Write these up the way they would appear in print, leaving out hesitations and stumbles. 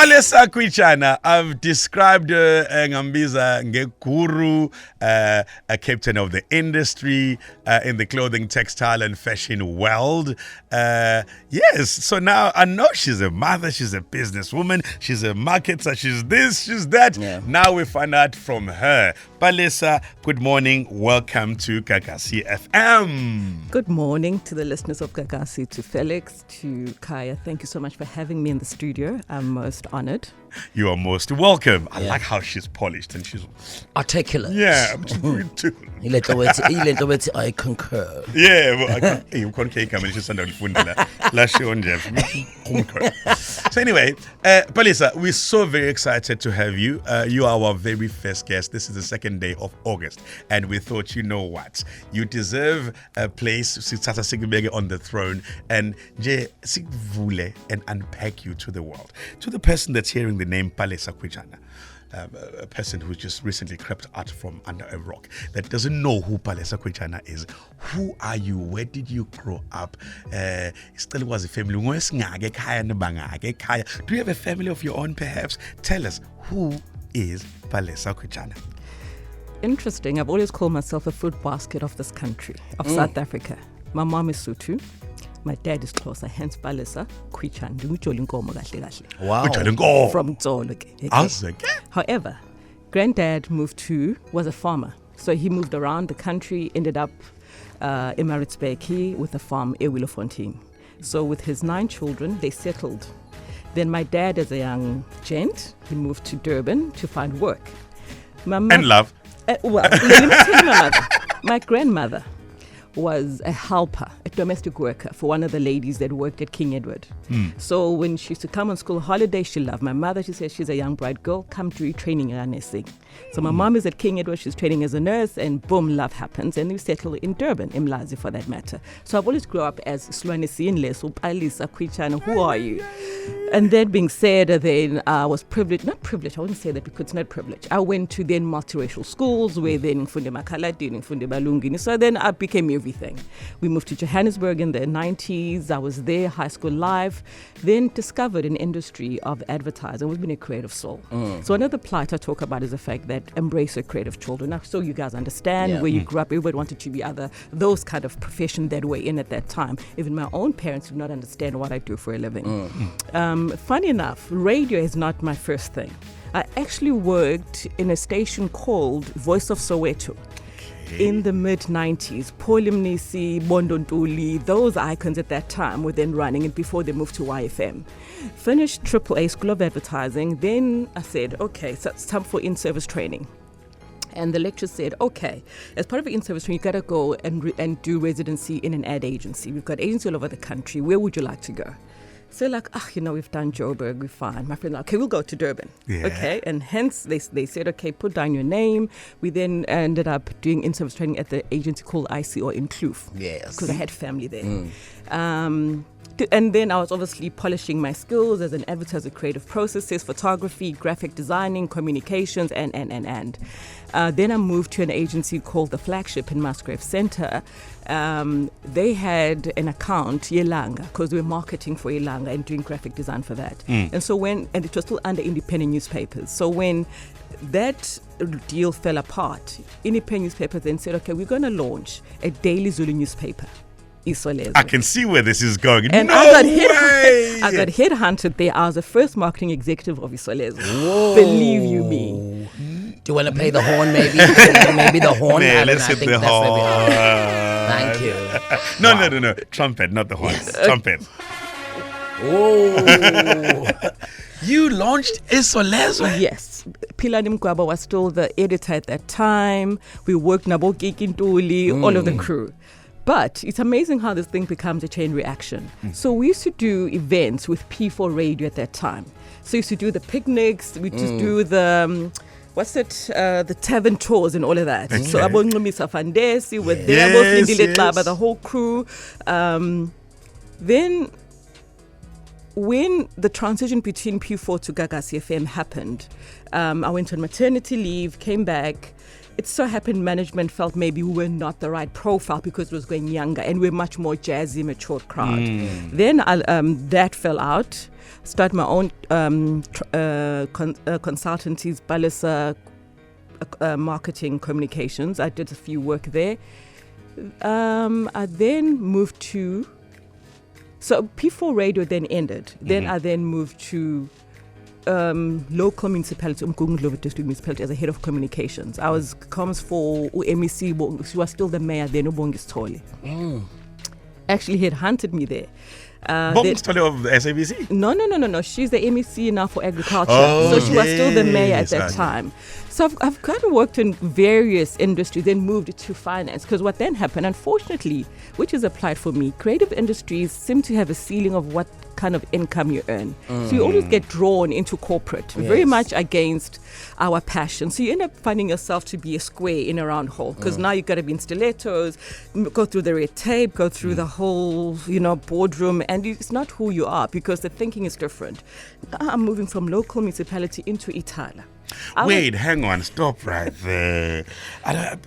Palesa Kwitshana, I've described Ngambiza ngeguru, a captain of the industry in the clothing, textile and fashion world. Yes, so now I know she's a mother, she's a businesswoman, she's a marketer, she's this, she's that. Yeah. Now we find out from her. Palesa, good morning. Welcome to Gagasi FM. Good morning to the listeners of Gagasi, to Felix, to Kaya. Thank you so much for having me in the studio. I'm most honored. You are most welcome. I like how she's polished and she's articulate. Yeah, I concur. Yeah, well, you concur. So anyway, Palesa, we're so very excited to have you. You are our very first guest. This is the second day of August, and we thought, you know what, you deserve a place on the throne and and unpack you to the world, to the person that's hearing the name Palesa Kwitshana. A person who just recently crept out from under a rock, that doesn't know who Palesa Kwitshana is. Who are you? Where did you grow up? Still was a family. Do you have a family of your own perhaps? Tell us, who is Palesa Kwitshana? Interesting. I've always called myself a fruit basket of this country, of South Africa. My mom is Sotho. My dad is closer, hence Palesa Kwitshana. Wow. From Tsolo. However, granddad was a farmer. So he moved around the country, ended up in Maritzburg with a farm, Ewilofontein. So with his 9 children, they settled. Then my dad, as a young gent, he moved to Durban to find work. And love. Well, let me tell you my mother. My grandmother was a helper, a domestic worker for one of the ladies that worked at King Edward. So when she used to come on school holiday, she loved my mother. She said she's a young bride girl, come do training in nursing. So my mom is at King Edward, she's training as a nurse, and boom, love happens. And we settle in Durban, in Mlazi for that matter. So I've always grew up as Swanesiinle, so Palesa Kwitshana, who are you? And that being said, then I was privileged, not privileged, I wouldn't say that because it's not privileged. I went to then multiracial schools where then Funde Makaladi and Funde Balungini. So then I became everything. We moved to Johannesburg in the 90s. I was there, high school life, then discovered an industry of advertising. I've been a creative soul. So another plight I talk about is the fact that embrace your creative children. Now, so you guys understand where you grew up, everybody wanted to be those kind of profession that were in at that time. Even my own parents did not understand what I do for a living. Funny enough, radio is not my first thing. I actually worked in a station called Voice of Soweto. In the mid-90s, Paul Mnisi, Bondo Ntuli, those icons at that time were then running it before they moved to YFM. Finished AAA School of Advertising. Then I said, okay, so it's time for in-service training. And the lecturer said, okay, as part of your in-service training, you got to go and do residency in an ad agency. We've got agencies all over the country. Where would you like to go? So we've done Joburg, we're fine. My friend, okay, we'll go to Durban. Yeah. Okay, and hence they said, okay, put down your name. We then ended up doing in-service training at the agency called ICO in Kloof. Yes. Because I had family there. And then I was obviously polishing my skills as an advertiser, creative processes, photography, graphic designing, communications, and. Then I moved to an agency called The Flagship in Musgrave Center. They had an account, Yelanga, because we were marketing for Yelanga and doing graphic design for that. And it was still under independent newspapers. So when that deal fell apart, independent newspapers then said, okay, we're going to launch a daily Zulu newspaper. I can see where this is going. And I got headhunted there. I was the first marketing executive of Isolezo. Believe you me. Do you want to play the horn maybe? Maybe the horn? Yeah, let's hit the horn. Thank you. No. Trumpet, not the horn. Trumpet. Oh. You launched Isolezo? Yes. Pilani Mkwaba was still the editor at that time. We worked Nabo Kikintuli, all of the crew. But it's amazing how this thing becomes a chain reaction. So we used to do events with P4 Radio at that time. So we used to do the picnics, we just do the... the tavern tours and all of that. Okay. So Abongumisa Fandesi were there, the whole crew. Then when the transition between P4 to Gagasi FM happened, I went on maternity leave, came back. It so happened management felt maybe we were not the right profile because it was going younger and we're much more jazzy, mature crowd. Then that fell out. Started my own consultancies, Palesa Marketing Communications. I did a few work there. I then moved to... So P4 radio then ended. Then I then moved to local municipality, unguWhoWhoWhere district municipality, as a head of communications. I was comms for MEC. She was still the mayor then, Ubongistole. Actually, he had hunted me there. Bongistole of the SABC? No. She's the MEC now for agriculture. So she was still the mayor at that time. So I've kind of worked in various industries, then moved to finance. Because what then happened, unfortunately, which is applied for me, creative industries seem to have a ceiling of what kind of income you earn. So you always get drawn into corporate, very much against our passion. So you end up finding yourself to be a square in a round hole, because now you've got to be in stilettos, go through the red tape, go through the whole, boardroom, and it's not who you are because the thinking is different. I'm moving from local municipality into Itala. Wait, hang on, stop right there.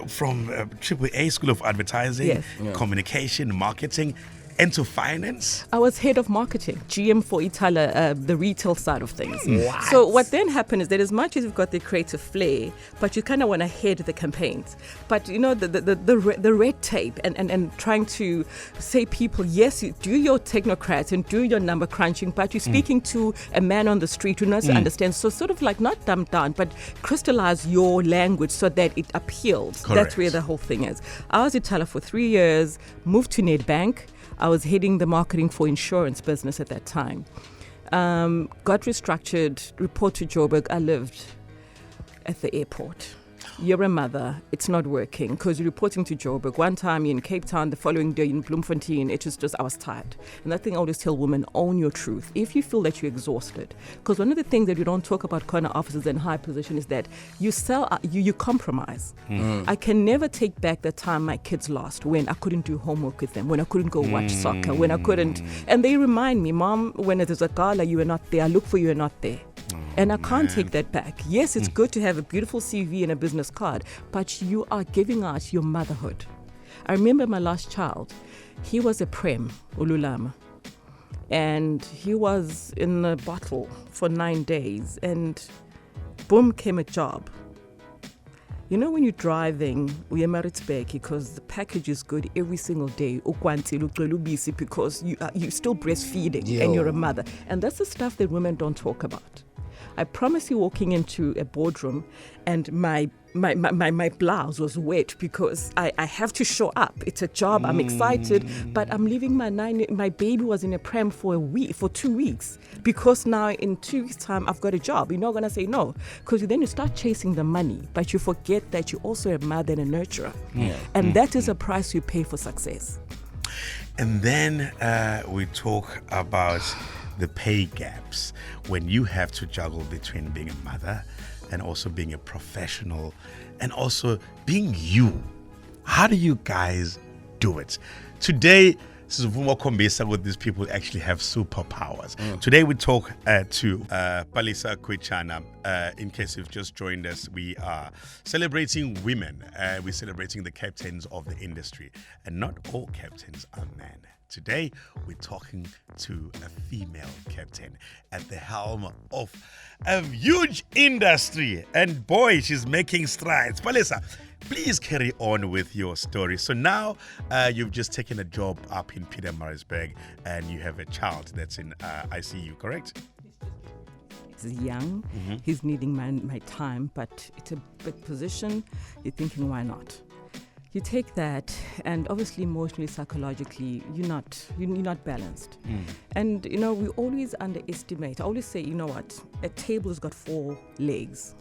From AAA School of Advertising, Communication, Marketing, into finance? I was head of marketing, GM for Itala, the retail side of things. What? So what then happened is that as much as you've got the creative flair, but you kind of want to head the campaigns. But the red tape and trying to say people, yes, you do your technocrats and do your number crunching, but you're speaking to a man on the street who knows to understand. So sort of like not dumbed down, but crystallize your language so that it appeals. Correct. That's where the whole thing is. I was at Itala for 3 years, moved to Nedbank. I was heading the marketing for insurance business at that time. Got restructured, report to Joburg. I lived at the airport. You're a mother, it's not working because you're reporting to Joburg. One time you're in Cape Town, the following day in Bloemfontein, it was just, I was tired. And that thing I always tell women, own your truth. If you feel that you're exhausted, because one of the things that we don't talk about corner offices and high position is that you you compromise. I can never take back the time my kids lost when I couldn't do homework with them, when I couldn't go watch soccer, when I couldn't. And they remind me, Mom, when there's a gala, you were not there. I look for you, you're not there. And I can't take that back. Yes, it's good to have a beautiful CV and a business card, but you are giving out your motherhood. I remember my last child. He was a prem, Ululama. And he was in a bottle for 9 days. And boom, came a job. You know when you're driving, we are Maritzburg because the package is good every single day. Because you're still breastfeeding and you're a mother. And that's the stuff that women don't talk about. I promise you, walking into a boardroom and my blouse was wet because I have to show up. It's a job. I'm excited, but I'm leaving my baby was in a pram for 2 weeks because now in 2 weeks' time I've got a job. You're not gonna say no because then you start chasing the money, but you forget that you're also a mother and a nurturer, and that is a price you pay for success. And then we talk about the pay gaps when you have to juggle between being a mother and also being a professional and also being you. How do you guys do it? Today, Sizuvuma Kombisa with these people actually have superpowers. Today we talk to Palesa Kwitshana. In case you've just joined us, we are celebrating women. We're celebrating the captains of the industry. And not all captains are men. Today, we're talking to a female captain at the helm of a huge industry. And boy, she's making strides. Palesa, please carry on with your story. So now you've just taken a job up in Pietermaritzburg and you have a child that's in ICU, correct? He's young. He's needing my time, but it's a big position. You're thinking, why not? You take that, and obviously emotionally, psychologically, you're not balanced. And we always underestimate. I always say, you know what? A table has got 4 legs.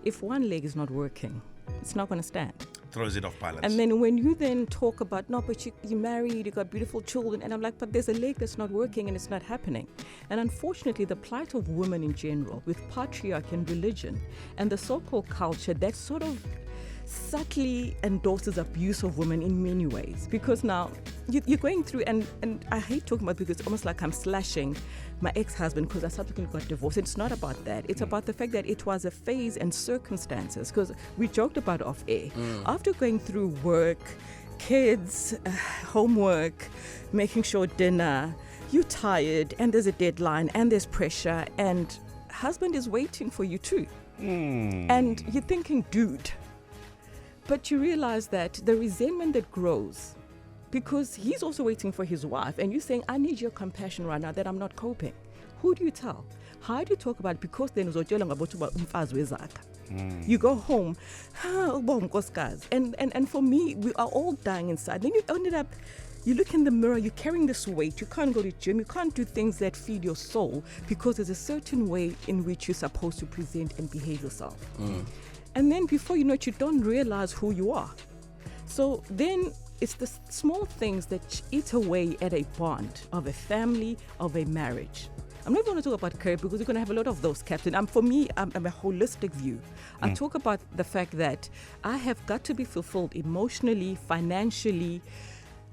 If one leg is not working, it's not going to stand. Throws it off balance. And then when you then talk about, no, but you're married, you got beautiful children, and I'm like, but there's a leg that's not working and it's not happening. And unfortunately, the plight of women in general, with patriarchy and religion, and the so-called culture that sort of subtly endorses abuse of women in many ways, because now you're going through, and I hate talking about it because it's almost like I'm slashing my ex-husband because I subsequently got divorced. It's not about that. It's about the fact that it was a phase and circumstances, because we joked about it off air. After going through work, kids, homework, making sure dinner, you're tired and there's a deadline and there's pressure and husband is waiting for you too. And you're thinking, dude. But you realize that the resentment that grows, because he's also waiting for his wife, and you're saying, I need your compassion right now that I'm not coping. Who do you tell? How do you talk about it? Because then you go home, and for me, we are all dying inside. Then you ended up, you look in the mirror, you're carrying this weight, you can't go to the gym, you can't do things that feed your soul because there's a certain way in which you're supposed to present and behave yourself. And then before you know it, you don't realize who you are. So then it's the small things that eat away at a bond of a family, of a marriage. I'm not going to talk about career because we're going to have a lot of those, Captain. For me, I'm a holistic view. I talk about the fact that I have got to be fulfilled emotionally, financially,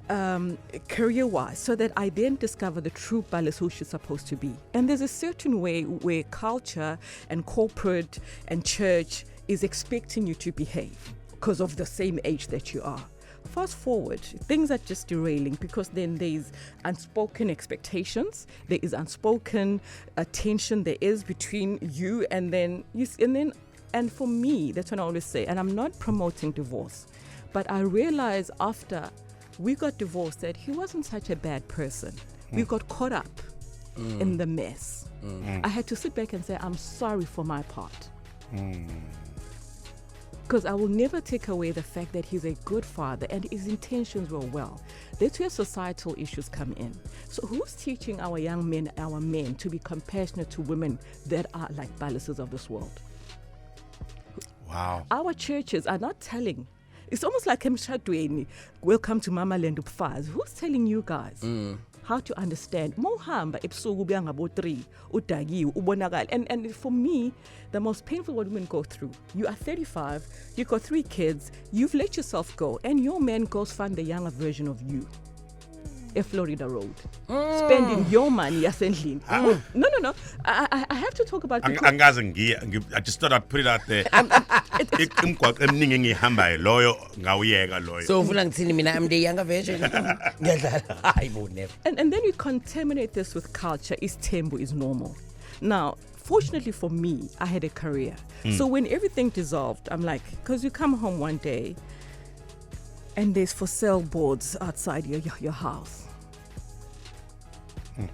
career-wise, so that I then discover the true Palesa who she's supposed to be. And there's a certain way where culture and corporate and church is expecting you to behave because of the same age that you are. Fast forward, things are just derailing because then there's unspoken expectations, there is unspoken tension there is between you and for me, that's what I always say, and I'm not promoting divorce, but I realized after we got divorced that he wasn't such a bad person. We got caught up in the mess. I had to sit back and say, I'm sorry for my part. Because I will never take away the fact that he's a good father and his intentions were well. That's where societal issues come in. So who's teaching our young men, our men, to be compassionate to women that are like Palesas of this world? Wow. Our churches are not telling. It's almost like welcome to Mama Land of Faz. Who's telling you guys how to understand? And for me, the most painful what women go through, you are 35, you've got 3 kids, you've let yourself go, and your man goes find the younger version of you. A Florida Road, spending your money essentially. No. I have to talk about. I just thought I'd put it out there. So I'm the younger version. I would never. And then you contaminate this with culture. Is tembo is normal. Now, fortunately for me, I had a career. So when everything dissolved, I'm like, because you come home one day and there's for sale boards outside your house.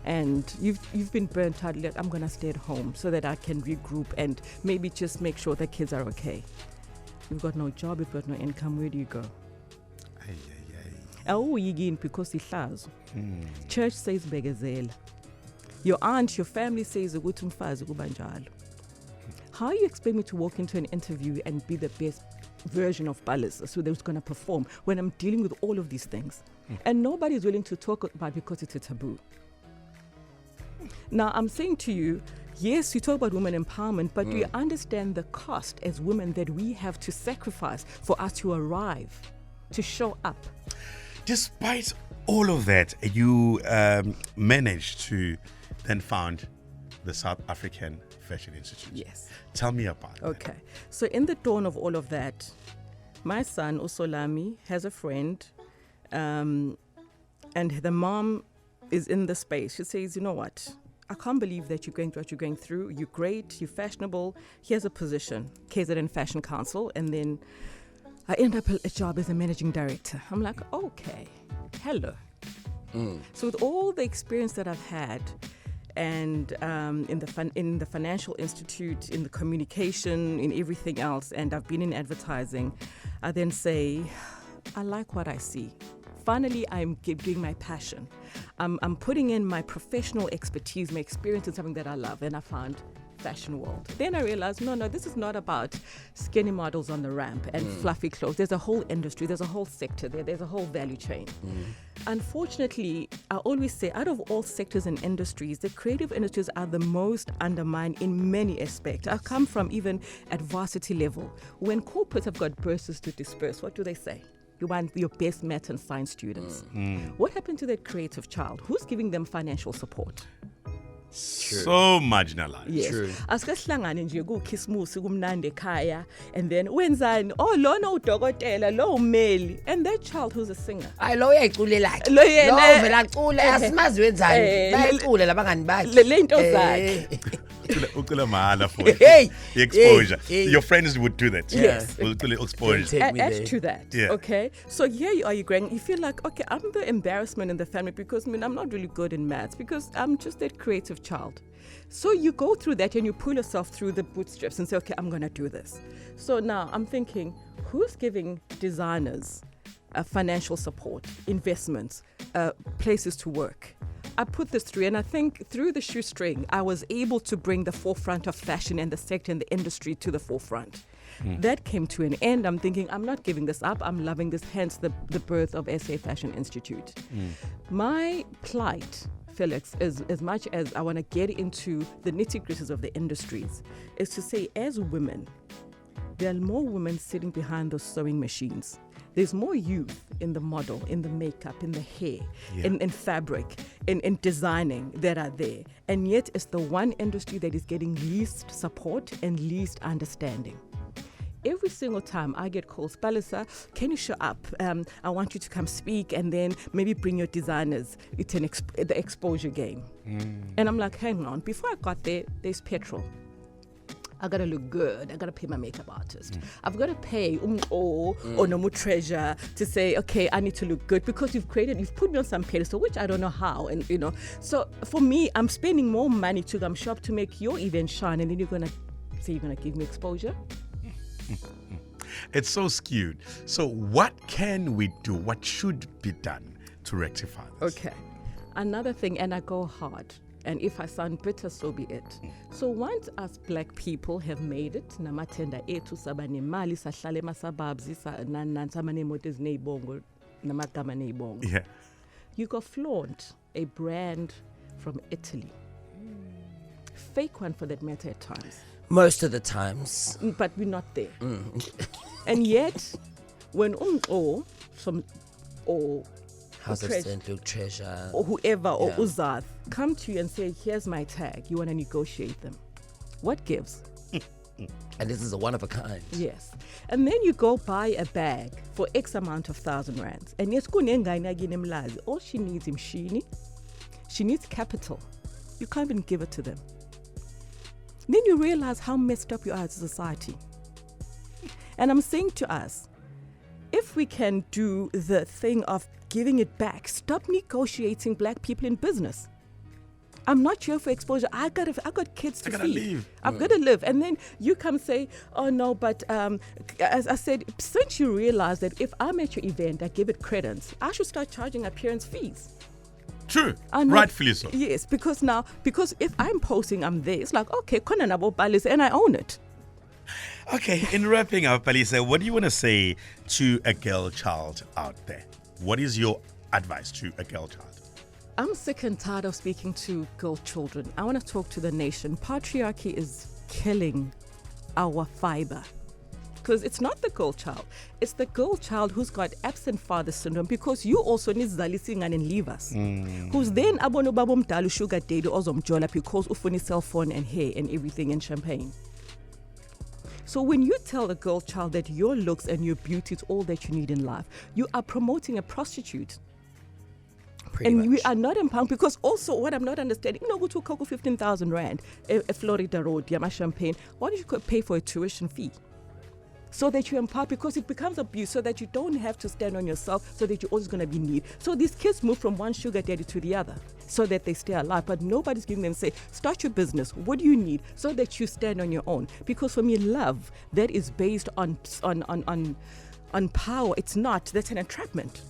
And you've been burnt out. Like, I'm going to stay at home so that I can regroup and maybe just make sure the kids are okay. You've got no job, you've got no income. Where do you go? Oh, you gain because he has. Church says begazela. Your aunt, your family says how you expect me to walk into an interview and be the best version of Palesa so they're going to perform when I'm dealing with all of these things? And nobody's willing to talk about it because it's a taboo. Now, I'm saying to you, yes, you talk about women empowerment, but do you understand the cost as women that we have to sacrifice for us to arrive, to show up? Despite all of that, you managed to then found the South African Fashion Institute. Yes. Tell me about that. Okay. So in the dawn of all of that, my son, Usolami, has a friend, and the mom is in the space. She says, you know what? I can't believe that you're going through what you're going through. You're great. You're fashionable. Here's a position, KZN Fashion Council. And then I end up a job as a managing director. I'm like, okay, hello. So with all the experience that I've had, and in the financial institute, in the communication, in everything else, and I've been in advertising, I then say, I like what I see. Finally, I'm doing my passion. I'm putting in my professional expertise, my experience in something that I love, and I found fashion world. Then I realized, no, this is not about skinny models on the ramp and fluffy clothes. There's a whole industry, there's a whole sector there, there's a whole value chain. unfortunately, I always say, out of all sectors and industries, the creative industries are the most undermined in many aspects. I come from even at varsity level. When corporates have got bursaries to disperse, what do they say? You want your best math and science students. What happened to that creative child? Who's giving them financial support? So marginalized. Yes. True. Asikahlangane nje kukhisimusi kumnandi ekhaya and then wenzani? Oh, lona udokotela, lo ummeli, and that child who's a singer. Hayi lo uyayiculela Lo yena- vela acule asimazi wenzani. Bayacule labangani bakhe. Le nto zakhe. Ucula mahala for Hey, the exposure. hey. Your friends would do that. Yes. Ucula exposure. Take me Add there. to that, Yeah. okay? So here you are, you're growing. You feel like, okay, I'm the embarrassment in the family because I'm not really good in maths because I'm just that creative child. So you go through that and you pull yourself through the bootstraps and say, okay, I'm going to do this. So now I'm thinking, who's giving designers financial support, investments, places to work? I put this through, and I think through the shoestring, I was able to bring the forefront of fashion and the sector and the industry to the forefront. That came to an end. I'm thinking, I'm not giving this up. I'm loving this, hence the birth of SA Fashion Institute. My plight, Felix, is as much as I want to get into the nitty-gritties of the industries, is to say, as women, there are more women sitting behind those sewing machines. There's more youth in the model, in the makeup, in the hair, in fabric, in designing that are there. And yet it's the one industry that is getting least support and least understanding. Every single time I get calls, Palesa, can you show up? I want you to come speak and then maybe bring your designers. It's the exposure game. And I'm like, hang on, before I got there, there's petrol. I gotta look good. I gotta pay my makeup artist. I've gotta pay or no treasure to say, okay, I need to look good because you've put me on some pedestal, which I don't know how, and So for me, I'm spending more money to come shop to make your event shine, and then you're gonna say you're gonna give me exposure. It's so skewed. So what can we do? What should be done to rectify this? Okay. Another thing, and I go hard. And if I sound bitter, so be it. So once us black people have made it, namatenda etu sabane mali sahlale masababzi sa nansamane motes neibongo namagama neibongo. Yeah. You go flaunt a brand from Italy. Fake one for that matter at times. Most of the times. But we're not there. And yet, when House of St. Luke Treasure. or whoever or Uzath come to you and say, here's my tag, you want to negotiate them. What gives? And this is a one of a kind. Yes. And then you go buy a bag for X amount of 1,000 rands. And yes, all she needs is mshini. She needs capital. You can't even give it to them. Then you realize how messed up you are as a society. And I'm saying to us, if we can do the thing of giving it back, stop negotiating black people in business. I'm not here for exposure. I got kids to feed. Leave. I've got to live. And then you come say, oh no, but as I said, since you realize that if I'm at your event, I give it credence, I should start charging appearance fees. True. I'm not- Rightfully so. Yes, because if I'm posting, I'm there. It's like, okay, khona nabo Palesa, and I own it. Okay, in wrapping up, Palesa, what do you want to say to a girl child out there? What is your advice to a girl child? I'm sick and tired of speaking to girl children. I want to talk to the nation. Patriarchy is killing our fiber. Because it's not the girl child. It's the girl child who's got absent father syndrome because you also need zalising and leave us. Who's then abono babom dalu sugar daddy ozomjola because ufuni cell phone and hair and everything and champagne. So when you tell a girl child that your looks and your beauty is all that you need in life, you are promoting a prostitute. Pretty And much. we are not empowered because also what I'm not understanding, go to Coco 15,000 rand, a Florida road, Yama Champagne. Why don't you pay for a tuition fee? So that you're empowered, because it becomes abuse, so that you don't have to stand on yourself, so that you're always going to be need. So these kids move from one sugar daddy to the other so that they stay alive. But nobody's giving them, say, start your business. What do you need? So that you stand on your own. Because for me, love that is based on power, it's not. That's an entrapment.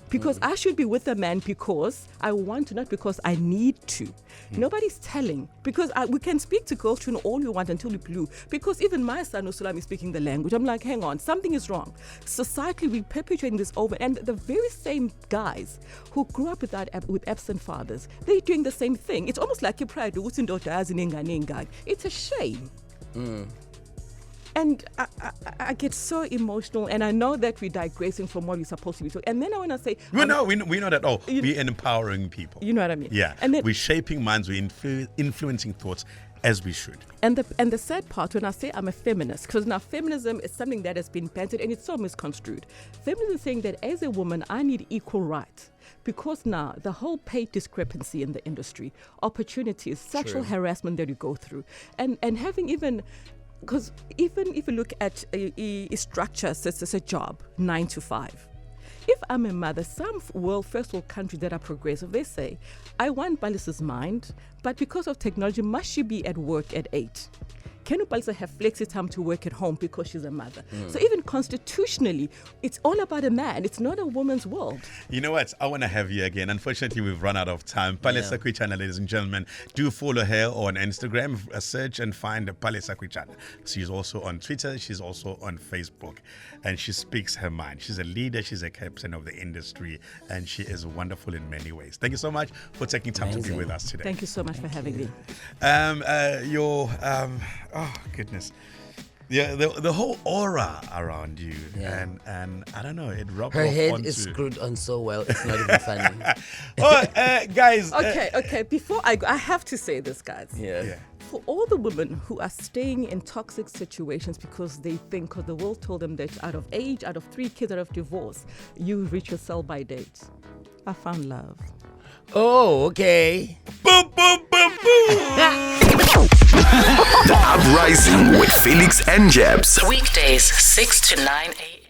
Because I should be with a man because I want to, not because I need to. Nobody's telling. Because we can speak to girls all you want until we blue. Because even my son, Usulam, is speaking the language. I'm like, hang on, something is wrong. Societally, we're perpetuating this over. And the very same guys who grew up with absent fathers, they're doing the same thing. It's almost like your pride. It's a shame. And I get so emotional, and I know that we're digressing from what we're supposed to be talking. And then I want to say, we're not at all. We're empowering people. You know what I mean? Yeah. And then, we're shaping minds. We're influencing thoughts as we should. And the sad part, when I say I'm a feminist, because now feminism is something that has been painted and it's so misconstrued. Feminism is saying that as a woman, I need equal rights. Because now the whole pay discrepancy in the industry, opportunities, sexual harassment that you go through, and having even. Because even if you look at a structure such as a job, 9 to 5, if I'm a mother, some first world countries that are progressive, they say, I want Palesa's mind, but because of technology, must she be at work at 8? Can Palesa have flexi time to work at home because she's a mother? So even constitutionally, it's all about a man. It's not a woman's world. You know what? I want to have you again. Unfortunately, we've run out of time. Palesa Kwitshana, ladies and gentlemen. Do follow her on Instagram. Search and find Palesa Kwitshana. She's also on Twitter. She's also on Facebook. And she speaks her mind. She's a leader. She's a captain of the industry. And she is wonderful in many ways. Thank you so much for taking time to be with us today. Thank you so much for having me. Oh goodness, the whole aura around you, and I don't know, it rubs Her off head onto... is screwed on so well, it's not even funny. Guys. Okay. Before I have to say this, guys. Yeah. For all the women who are staying in toxic situations because they think, because the world told them that out of age, out of 3 kids, out of divorce, you reach your sell-by date. I found love. Oh, okay. Boom, boom, boom, boom. The Uprising with Felix and Jebs. Weekdays, 6 to 9 a.m.